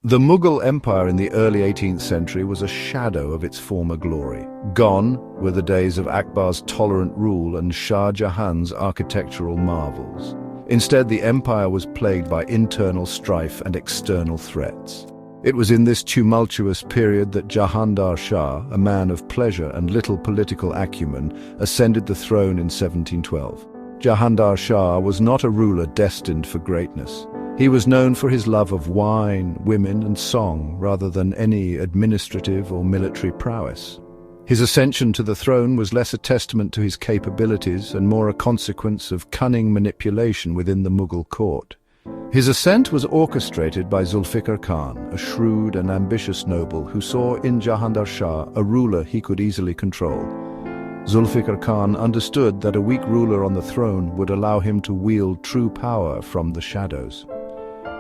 The Mughal Empire in the early 18th century was a shadow of its former glory. Gone were the days of Akbar's tolerant rule and Shah Jahan's architectural marvels. Instead, the empire was plagued by internal strife and external threats. It was in this tumultuous period that Jahandar Shah, a man of pleasure and little political acumen, ascended the throne in 1712. Jahandar Shah was not a ruler destined for greatness. He was known for his love of wine, women, and song, rather than any administrative or military prowess. His ascension to the throne was less a testament to his capabilities and more a consequence of cunning manipulation within the Mughal court. His ascent was orchestrated by Zulfikar Khan, a shrewd and ambitious noble who saw in Jahandar Shah a ruler he could easily control. Zulfikar Khan understood that a weak ruler on the throne would allow him to wield true power from the shadows.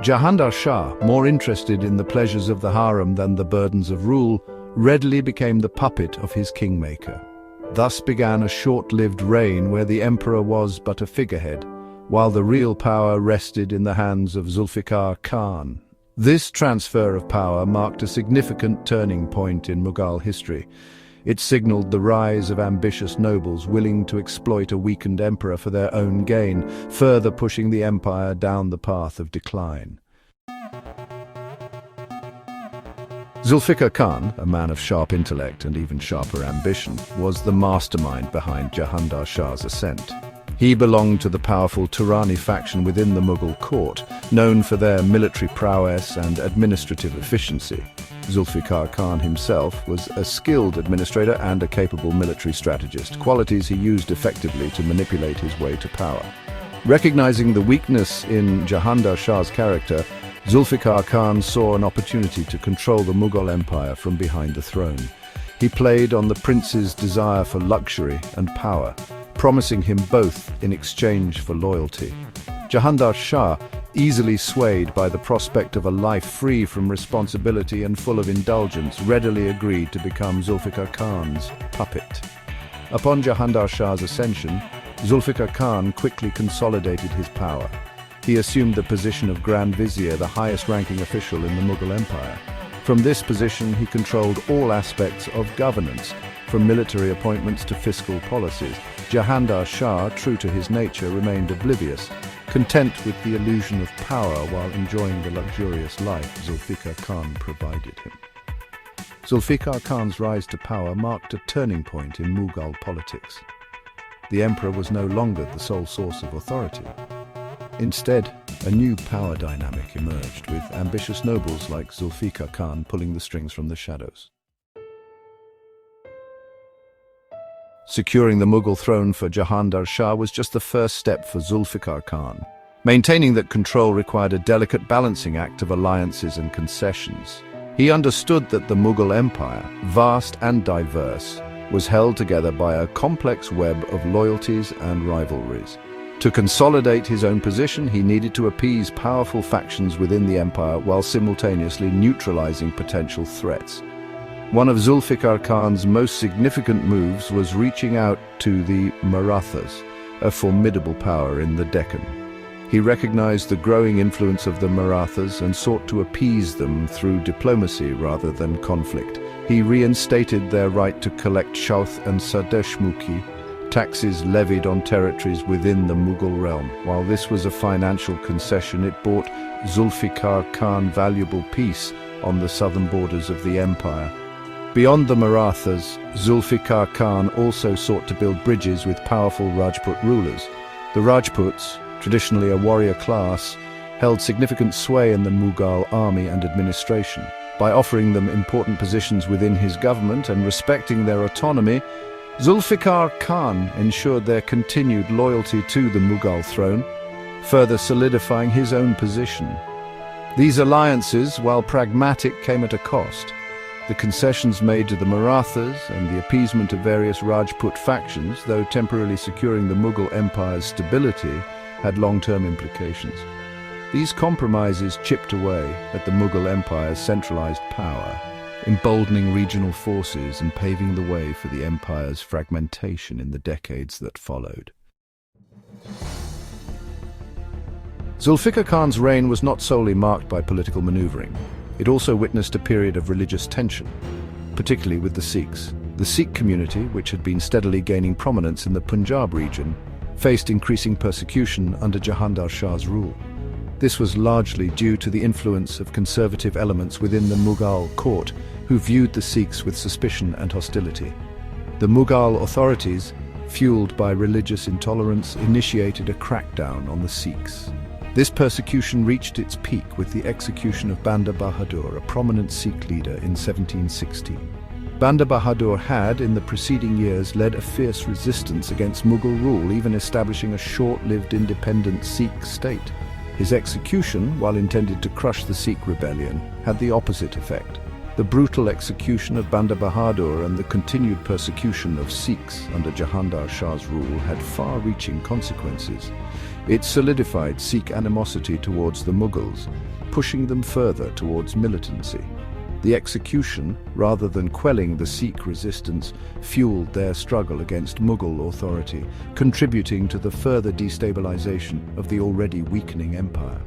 Jahandar Shah, more interested in the pleasures of the harem than the burdens of rule, readily became the puppet of his kingmaker. Thus began a short-lived reign where the emperor was but a figurehead, while the real power rested in the hands of Zulfikar Khan. This transfer of power marked a significant turning point in Mughal history. It signaled the rise of ambitious nobles willing to exploit a weakened emperor for their own gain, further pushing the empire down the path of decline. Zulfikar Khan, a man of sharp intellect and even sharper ambition, was the mastermind behind Jahandar Shah's ascent. He belonged to the powerful Turani faction within the Mughal court, known for their military prowess and administrative efficiency. Zulfikar Khan himself was a skilled administrator and a capable military strategist, qualities he used effectively to manipulate his way to power. Recognizing the weakness in Jahandar Shah's character, Zulfikar Khan saw an opportunity to control the Mughal Empire from behind the throne. He played on the prince's desire for luxury and power, promising him both in exchange for loyalty. Jahandar Shah, easily swayed by the prospect of a life free from responsibility and full of indulgence, readily agreed to become Zulfikar Khan's puppet. Upon Jahandar Shah's ascension, Zulfikar Khan quickly consolidated his power. He assumed the position of Grand Vizier, the highest-ranking official in the Mughal Empire. From this position, he controlled all aspects of governance, from military appointments to fiscal policies. Jahandar Shah, true to his nature, remained oblivious, content with the illusion of power while enjoying the luxurious life Zulfikar Khan provided him. Zulfikar Khan's rise to power marked a turning point in Mughal politics. The emperor was no longer the sole source of authority. Instead, a new power dynamic emerged, with ambitious nobles like Zulfikar Khan pulling the strings from the shadows. Securing the Mughal throne for Jahandar Shah was just the first step for Zulfikar Khan. Maintaining that control required a delicate balancing act of alliances and concessions. He understood that the Mughal Empire, vast and diverse, was held together by a complex web of loyalties and rivalries. To consolidate his own position, he needed to appease powerful factions within the empire while simultaneously neutralizing potential threats. One of Zulfikar Khan's most significant moves was reaching out to the Marathas, a formidable power in the Deccan. He recognized the growing influence of the Marathas and sought to appease them through diplomacy rather than conflict. He reinstated their right to collect Chauth and Sadeshmukhi, taxes levied on territories within the Mughal realm. While this was a financial concession, it bought Zulfikar Khan valuable peace on the southern borders of the empire. Beyond the Marathas, Zulfikar Khan also sought to build bridges with powerful Rajput rulers. The Rajputs, traditionally a warrior class, held significant sway in the Mughal army and administration. By offering them important positions within his government and respecting their autonomy, Zulfikar Khan ensured their continued loyalty to the Mughal throne, further solidifying his own position. These alliances, while pragmatic, came at a cost. The concessions made to the Marathas and the appeasement of various Rajput factions, though temporarily securing the Mughal Empire's stability, had long-term implications. These compromises chipped away at the Mughal Empire's centralized power, emboldening regional forces and paving the way for the empire's fragmentation in the decades that followed. Zulfikar Khan's reign was not solely marked by political maneuvering. It also witnessed a period of religious tension, particularly with the Sikhs. The Sikh community, which had been steadily gaining prominence in the Punjab region, faced increasing persecution under Jahandar Shah's rule. This was largely due to the influence of conservative elements within the Mughal court, who viewed the Sikhs with suspicion and hostility. The Mughal authorities, fueled by religious intolerance, initiated a crackdown on the Sikhs. This persecution reached its peak with the execution of Banda Bahadur, a prominent Sikh leader, in 1716. Banda Bahadur had, in the preceding years, led a fierce resistance against Mughal rule, even establishing a short-lived independent Sikh state. His execution, while intended to crush the Sikh rebellion, had the opposite effect. The brutal execution of Banda Bahadur and the continued persecution of Sikhs under Jahandar Shah's rule had far-reaching consequences. It solidified Sikh animosity towards the Mughals, pushing them further towards militancy. The execution, rather than quelling the Sikh resistance, fueled their struggle against Mughal authority, contributing to the further destabilization of the already weakening empire.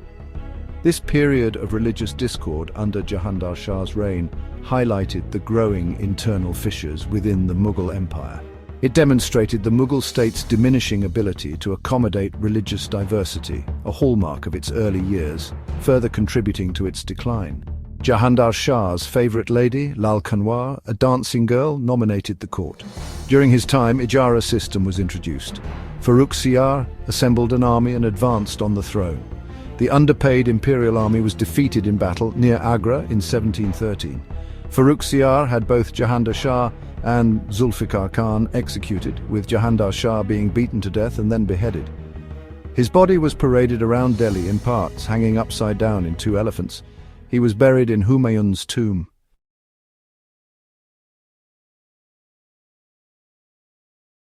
This period of religious discord under Jahandar Shah's reign highlighted the growing internal fissures within the Mughal Empire. It demonstrated the Mughal state's diminishing ability to accommodate religious diversity, a hallmark of its early years, further contributing to its decline. Jahandar Shah's favorite lady, Lal Kanwar, a dancing girl, dominated the court. During his time, Ijara system was introduced. Farrukh Siyar assembled an army and advanced on the throne. The underpaid imperial army was defeated in battle near Agra in 1713. Farrukh Siyar had both Jahandar Shah and Zulfikar Khan executed, with Jahandar Shah being beaten to death and then beheaded. His body was paraded around Delhi in parts, hanging upside down in 2 elephants. He was buried in Humayun's tomb.